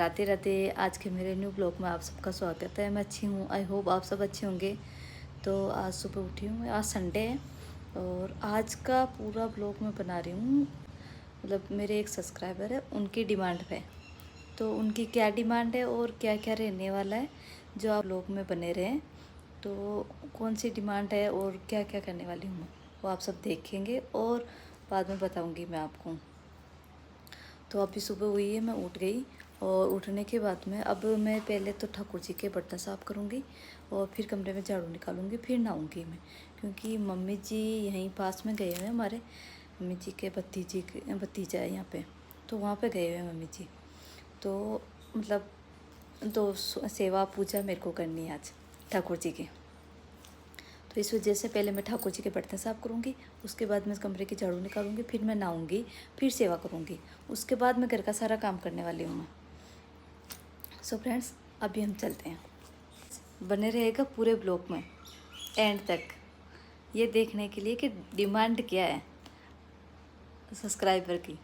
राधे राधे। आज के मेरे न्यू ब्लॉग में आप सबका स्वागत है। मैं अच्छी हूँ, आई होप आप सब अच्छे होंगे। तो आज सुबह उठी हूँ, आज संडे है और आज का पूरा ब्लॉग मैं बना रही हूँ, मतलब मेरे एक सब्सक्राइबर है उनकी डिमांड पे। तो उनकी क्या डिमांड है और क्या क्या रहने वाला है जो आप ब्लॉग में बने रहें। तो कौन सी डिमांड है और क्या क्या करने वाली हूँ वो आप सब देखेंगे और बाद में बताऊँगी मैं आपको। तो अभी सुबह हुई है, मैं उठ गई और उठने के बाद में अब मैं पहले तो ठाकुर जी के बर्तन साफ़ करूँगी और फिर कमरे में झाड़ू निकालूंगी, फिर नहाऊंगी मैं, क्योंकि मम्मी जी यहीं पास में गए हुए हैं। हमारे मम्मी जी के भतीजा है यहाँ पे, तो वहाँ पे गए हुए हैं मम्मी जी। तो मतलब तो सेवा पूजा मेरे को करनी है आज ठाकुर जी की। तो इस वजह से पहले मैं ठाकुर जी के बर्तन साफ़ करूँगी, उसके बाद मैं कमरे की झाड़ू निकालूंगी, फिर मैं नहाऊंगी, फिर सेवा करूँगी, उसके बाद मैं घर का सारा काम करने वाली हूँ मैं। सो फ्रेंड्स, अभी हम चलते हैं। बने रहेगा पूरे ब्लॉग में एंड तक, ये देखने के लिए कि डिमांड क्या है सब्सक्राइबर की।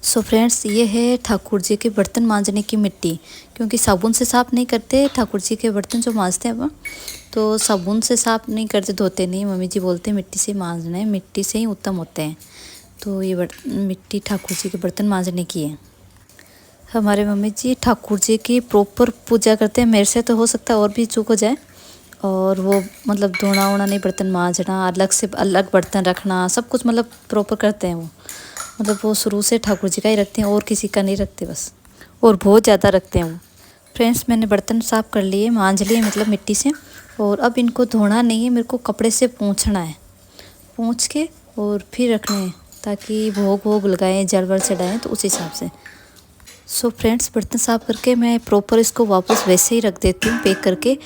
सो फ्रेंड्स, ये है ठाकुर जी के बर्तन मांजने की मिट्टी, क्योंकि साबुन से साफ़ नहीं करते ठाकुर जी के बर्तन जो मांजते हैं वो, तो साबुन से साफ़ नहीं करते, धोते नहीं। मम्मी जी बोलते हैं मिट्टी से मांजना है, मिट्टी से ही उत्तम होते हैं। तो ये मिट्टी ठाकुर जी के बर्तन मांजने की है। हमारे मम्मी जी ठाकुर जी की प्रॉपर पूजा करते हैं। मेरे से तो हो सकता है और भी चूक हो जाए, और वो मतलब धोना वोना नहीं, बर्तन मांजना, अलग से अलग बर्तन रखना, सब कुछ मतलब प्रॉपर करते हैं वो। मतलब वो शुरू से ठाकुर जी का ही रखते हैं और किसी का नहीं रखते बस, और बहुत ज़्यादा रखते हैं वो। फ्रेंड्स, मैंने बर्तन साफ़ कर लिए, मांज लिए मतलब मिट्टी से, और अब इनको धोना नहीं है, मेरे को कपड़े से पोंछना है, पोंछ के और फिर रखने हैं, ताकि भोग वोग लगाएं, जल वल चढ़ाएँ, तो उस हिसाब से। सो फ्रेंड्स, बर्तन साफ़ करके मैं प्रॉपर इसको वापस वैसे ही रख देती हूँ पैक करके।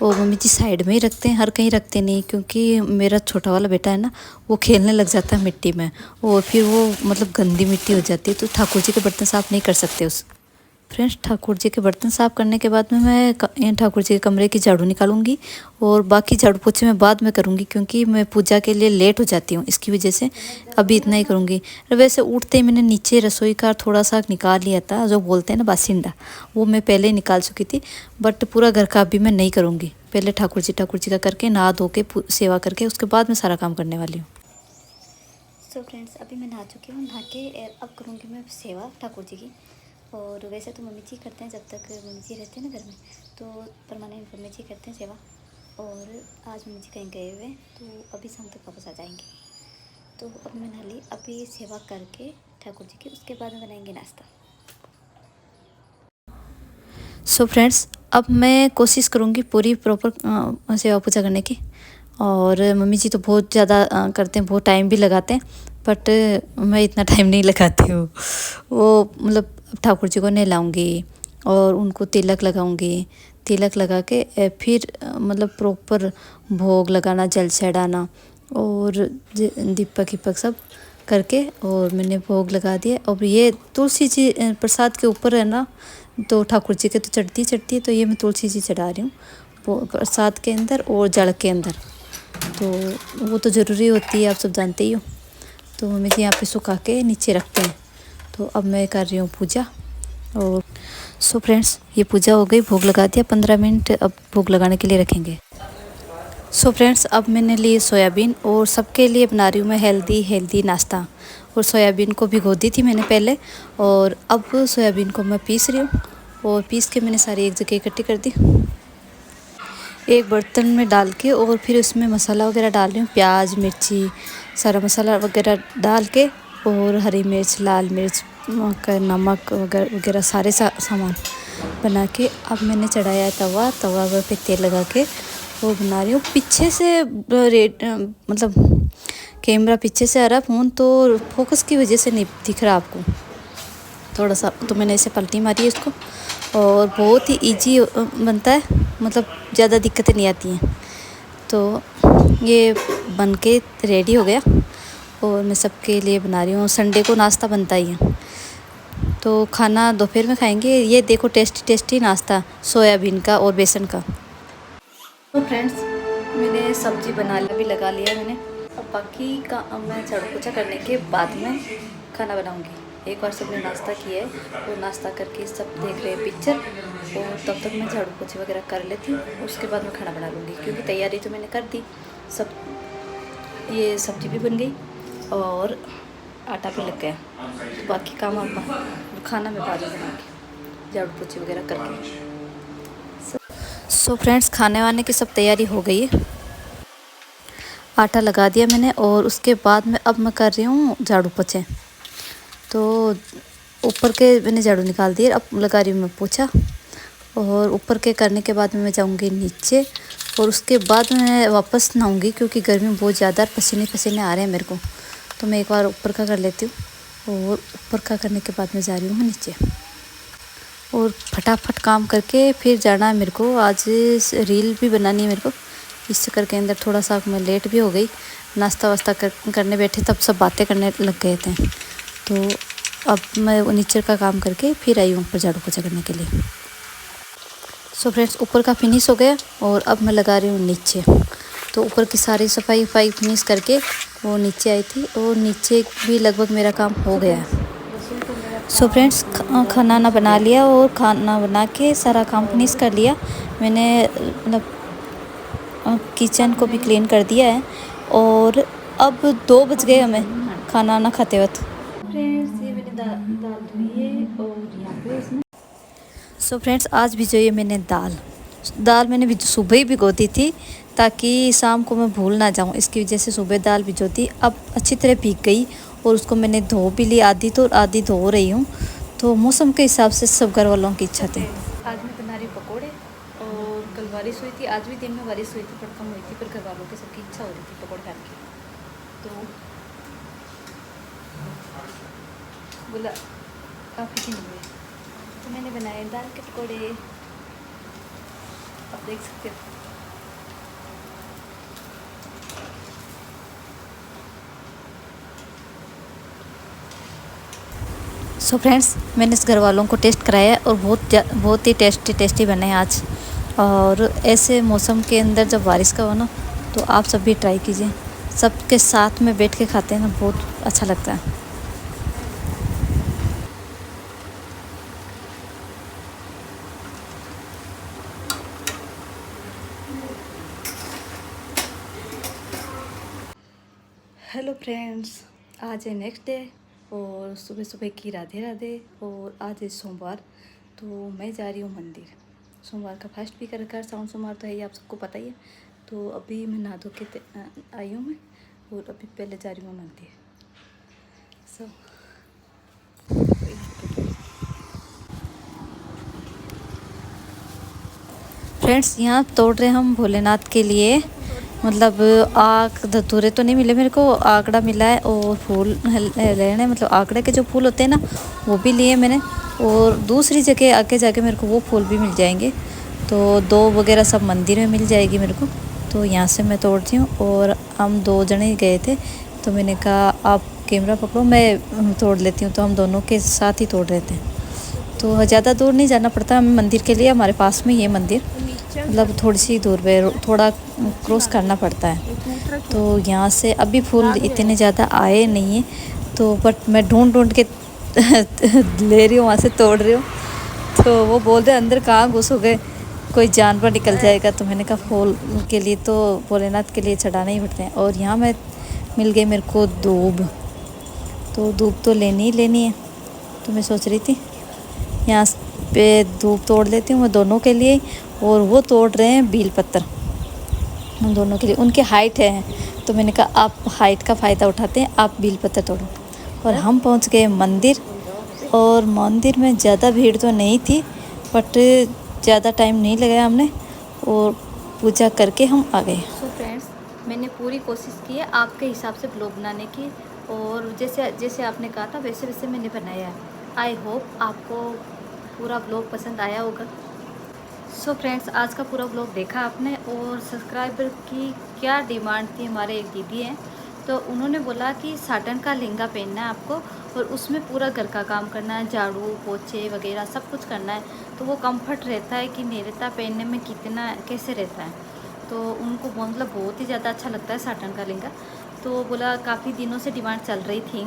और मम्मी जी साइड में ही रखते हैं, हर कहीं रखते नहीं, क्योंकि मेरा छोटा वाला बेटा है ना, वो खेलने लग जाता है मिट्टी में, और फिर वो मतलब गंदी मिट्टी हो जाती है, तो ठाकुर जी के बर्तन साफ़ नहीं कर सकते उस। फ्रेंड्स, ठाकुर जी के बर्तन साफ़ करने के बाद में मैं ठाकुर जी के कमरे की झाड़ू निकालूंगी, और बाकी झाड़ू पोछे मैं बाद में करूंगी, क्योंकि मैं पूजा के लिए लेट हो जाती हूँ, इसकी वजह से अभी इतना ही करूंगी। वैसे उठते ही मैंने नीचे रसोई का थोड़ा सा निकाल लिया था, जो बोलते हैं ना बासिंदा, वो मैं पहले ही निकाल चुकी थी, बट पूरा घर का अभी मैं नहीं करूँगी। पहले ठाकुर जी का करके नहा धो के सेवा करके उसके बाद मैं सारा काम करने वाली हूँ। सो फ्रेंड्स, अभी मैं नहा चुकी हूँ, नहा के अब करूँगी मैं सेवा ठाकुर जी की। और वैसे तो मम्मी जी करते हैं, जब तक मम्मी जी रहते हैं ना घर में, तो परमानेंट मम्मी जी करते हैं सेवा। और आज मम्मी जी कहीं गए हुए हैं, तो अभी शाम तक वापस आ जाएंगे। तो अब मैं नहा ली, अभी सेवा करके ठाकुर जी की, उसके बाद में बनाएंगे नाश्ता। सो फ्रेंड्स, अब मैं कोशिश करूँगी पूरी प्रॉपर सेवा पूजा करने की। और मम्मी जी तो बहुत ज़्यादा करते हैं, बहुत टाइम भी लगाते हैं, बट मैं इतना टाइम नहीं लगाती हूँ। वो मतलब ठाकुर जी को नहलाऊँगी और उनको तिलक लगाऊँगी, तिलक लगा के फिर मतलब प्रॉपर भोग लगाना, जल चढ़ाना और दीपक वीपक सब करके, और मैंने भोग लगा दिया। और ये तुलसी जी प्रसाद के ऊपर है ना, तो ठाकुर जी के तो चढ़ती है, तो ये मैं तुलसी जी चढ़ा रही हूँ प्रसाद के अंदर और जल के अंदर, तो वो तो ज़रूरी होती है, आप सब जानते ही हो। तो मम्मी जी यहाँ पे सुखा के नीचे रखते हैं। तो अब मैं कर रही हूँ पूजा। और सो फ्रेंड्स, ये पूजा हो गई, भोग लगा दिया, 15 मिनट अब भोग लगाने के लिए रखेंगे। सो फ्रेंड्स, अब मैंने ली सोयाबीन, और सबके लिए बना रही हूँ मैं हेल्दी नाश्ता। और सोयाबीन को भिगो दी थी मैंने पहले, और अब सोयाबीन को मैं पीस रही हूँ, और पीस के मैंने सारी एक जगह इकट्ठी कर दी, एक बर्तन में डाल के, और फिर उसमें मसाला वगैरह डाल रही हूँ, प्याज मिर्ची सारा मसाला वगैरह डाल के, और हरी मिर्च, लाल मिर्च, नमक वगैरह सारे सामान बना के अब मैंने चढ़ाया तवा पे तेल लगा के वो बना रही हूँ। पीछे से मतलब कैमरा पीछे से आ रहा, फ़ोन तो फोकस की वजह से नहीं दिख रहा आपको थोड़ा सा, तो मैंने ऐसे पलटी मारी है इसको, और बहुत ही इजी बनता है, मतलब ज़्यादा दिक्कतें नहीं आती हैं। तो ये बन के रेडी हो गया, और मैं सबके लिए बना रही हूँ। संडे को नाश्ता बनता ही है, तो खाना दोपहर में खाएंगे। ये देखो टेस्टी नाश्ता सोयाबीन का और बेसन का। तो फ्रेंड्स, मैंने सब्जी भी लगा लिया मैंने। अब बाकी का मैं झाड़ू पोछा करने के बाद में खाना बनाऊंगी। एक बार सबने नाश्ता किया है, वो नाश्ता करके सब देख रहे हैं पिक्चर, और तब तक मैं झाड़ू पोछी वगैरह कर लेती हूँ। उसके बाद मैं खाना बना लूँगी, क्योंकि तैयारी तो मैंने कर दी सब। ये सब्ज़ी भी बन गई और आटा भी लग गया, तो बाकी काम अब खाना मैं बाद में बनाऊँगी झाड़ू पोछी वगैरह करके। सो फ्रेंड्स, खाने वाने की सब तैयारी हो गई है। आटा लगा दिया मैंने, और उसके बाद में अब मैं कर रही हूँ झाड़ू पोछे। तो ऊपर के मैंने झाड़ू निकाल दिए, अब लगा रही हूँ मैं पोछा। और ऊपर के करने के बाद में मैं जाऊँगी नीचे, और उसके बाद मैं वापस नहाऊँगी, क्योंकि गर्मी बहुत ज़्यादा, पसीने पसीने आ रहे हैं मेरे को। तो मैं एक बार ऊपर का कर लेती हूँ, और ऊपर का करने के बाद मैं जा रही हूँ मैं नीचे, और फटाफट काम करके फिर जाना है मेरे को। आज रील भी बनानी है मेरे को, इस चक्कर के अंदर थोड़ा सा मैं लेट भी हो गई। नाश्ता वास्ता करने बैठे तब सब बातें करने लग गए थे। तो अब मैं नीचे का काम करके फिर आई हूँ ऊपर झाड़ू पोछा करने के लिए। सो फ्रेंड्स, ऊपर का फिनिश हो गया, और अब मैं लगा रही हूँ नीचे। तो ऊपर की सारी सफाई फिनिश करके वो नीचे आई थी, और नीचे भी लगभग मेरा काम हो गया है। सो फ्रेंड्स, खाना ना बना लिया, और खाना बना के सारा काम फिनिश कर लिया मैंने। मतलब किचन को भी क्लीन कर दिया है, और अब 2 बज गए हमें खाना ना खाते वक्त। फ्रेंड्स, ये मैंने दाल धोई है, और यहाँ पे इसमें सो फ्रेंड्स, आज भिगोई है मैंने दाल मैंने भी सुबह ही भिगो दी थी, ताकि शाम को मैं भूल ना जाऊँ। इसकी वजह से सुबह दाल भिगो दी। अब अच्छी तरह भीग गई, और उसको मैंने धो भी ली, आधी तो आधी धो रही हूँ। तो मौसम के हिसाब से सब घर वालों की इच्छा थी। आज मैं बना रही हूँ पकौड़े, और कल बारिश हुई थी, आज भी दिन में बारिश हुई थी, पर कम हुई थी, पर घर वालों की सबकी इच्छा हो रही थी पकौड़े खाने की। तो बोला आप ही नहीं, तो मैंने बनाए दाल के पकौड़े, आप देख सकते हो। सो फ्रेंड्स, मैंने इस घर वालों को टेस्ट कराया, और बहुत ही टेस्टी बने हैं आज। और ऐसे मौसम के अंदर जब बारिश का हो ना, तो आप सब भी ट्राई कीजिए। सबके साथ में बैठ के खाते हैं ना, बहुत अच्छा लगता है। हेलो फ्रेंड्स, आज है नेक्स्ट डे, और सुबह सुबह की राधे राधे। और आज है सोमवार, तो मैं जा रही हूँ मंदिर। सोमवार का फास्ट भी कर रखा है, साउंड सोमवार तो है ही, आप सबको पता ही है। तो अभी मैं नहा धो के आई हूँ मैं, और अभी पहले जा रही हूँ मंदिर। सो फ्रेंड्स, यहाँ तोड़ रहे हम भोलेनाथ के लिए। मतलब आक धतूरे तो नहीं मिले मेरे को, आकड़ा मिला है, और फूल लेने, मतलब आकड़े के जो फूल होते हैं ना, वो भी लिए मैंने। और दूसरी जगह आके जाके मेरे को वो फूल भी मिल जाएंगे, तो 2 वगैरह सब मंदिर में मिल जाएगी मेरे को। तो यहाँ से मैं तोड़ती हूँ, और हम 2 जने गए थे, तो मैंने कहा आप कैमरा पकड़ो, मैं तोड़ लेती हूँ। तो हम दोनों के साथ ही तोड़ रहे थे। तो ज़्यादा दूर नहीं जाना पड़ता हमें मंदिर के लिए, हमारे पास में ये मंदिर, मतलब थोड़ी सी दूर पे, थोड़ा क्रॉस करना पड़ता है। तो यहाँ से अभी फूल इतने ज़्यादा आए नहीं हैं, तो बट मैं ढूंढ के ले रही हूँ, वहाँ से तोड़ रही हूँ। तो वो बोल रहे अंदर कहाँ घुस हो गए, कोई जानवर निकल जाएगा। तो मैंने कहा फूल के लिए तो भोलेनाथ के लिए चढ़ाना ही पड़ते हैं। और यहाँ मैं मिल गई मेरे को दूब, तो दूब तो लेनी ही लेनी है। तो मैं सोच रही थी यहाँ पे धूप तोड़ लेती हूँ मैं दोनों के लिए। और वो तोड़ रहे हैं बेल पत्तर हम दोनों के लिए, उनके हाइट है। तो मैंने कहा आप हाइट का फ़ायदा उठाते हैं, आप बेल पत्तर तोड़ो। और हम पहुँच गए मंदिर, और मंदिर में ज़्यादा भीड़ तो नहीं थी, बट ज़्यादा टाइम नहीं लगाया हमने, और पूजा करके हम आ गए। सो फ्रेंड्स, मैंने पूरी कोशिश की है आपके हिसाब से ब्लॉग बनाने की, और जैसे जैसे आपने कहा था वैसे वैसे मैंने बनाया है। आई होप आपको पूरा ब्लॉग पसंद आया होगा। सो फ्रेंड्स, आज का पूरा ब्लॉग देखा आपने। और सब्सक्राइबर की क्या डिमांड थी, हमारे एक दीदी हैं, तो उन्होंने बोला कि साटन का लहंगा पहनना है आपको, और उसमें पूरा घर का काम करना है, झाड़ू पोछे वगैरह सब कुछ करना है। तो वो कंफर्ट रहता है कि नहीं रहता, पहनने में कितना कैसे रहता है। तो उनको मतलब बहुत ही ज़्यादा अच्छा लगता है साटन का लहंगा। तो बोला काफ़ी दिनों से डिमांड चल रही थी,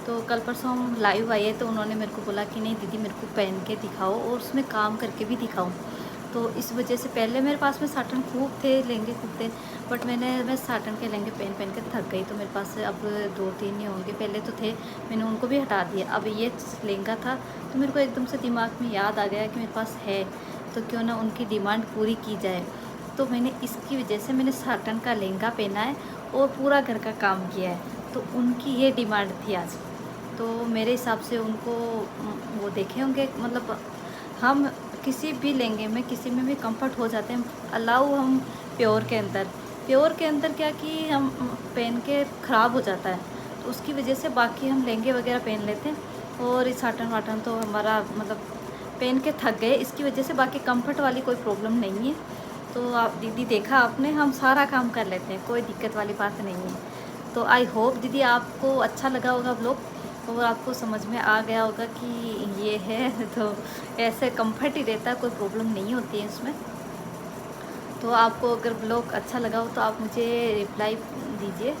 तो कल परसों हम लाइव आए तो उन्होंने मेरे को बोला कि नहीं दीदी मेरे को पहन के दिखाओ और उसमें काम करके भी दिखाओ। तो इस वजह से पहले मेरे पास में साटन खूब थे, लहंगे खूब थे, बट मैं साटन के लहंगे पहन के थक गई। तो मेरे पास अब 2-3 ही होंगे, पहले तो थे, मैंने उनको भी हटा दिया। अब ये लहंगा था तो मेरे को एकदम से दिमाग में याद आ गया कि मेरे पास है तो क्यों ना उनकी डिमांड पूरी की जाए। तो मैंने इसकी वजह से मैंने साटन का लहंगा पहना है और पूरा घर का काम किया है। तो उनकी ये डिमांड थी आज। तो मेरे हिसाब से उनको वो देखे होंगे, मतलब हम किसी भी लहंगे में किसी में भी कंफर्ट हो जाते हैं, अलाउ हम प्योर के अंदर क्या कि हम पहन के ख़राब हो जाता है, तो उसकी वजह से बाकी हम लहंगे वगैरह पहन लेते हैं। और इस साटन वाटन तो हमारा मतलब पहन के थक गए, इसकी वजह से बाकी कंफर्ट वाली कोई प्रॉब्लम नहीं है। तो आप दीदी देखा आपने, हम सारा काम कर लेते हैं, कोई दिक्कत वाली बात नहीं है। तो आई होप दीदी आपको अच्छा लगा होगा व्लॉग और आपको समझ में आ गया होगा कि ये है तो ऐसे कंफर्ट ही रहता है, कोई प्रॉब्लम नहीं होती है इसमें। तो आपको अगर ब्लॉग अच्छा लगा हो तो आप मुझे रिप्लाई दीजिए,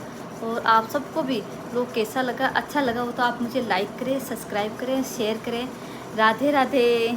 और आप सबको भी ब्लॉग कैसा लगा, अच्छा लगा हो तो आप मुझे लाइक करें, सब्सक्राइब करें, शेयर करें। राधे राधे।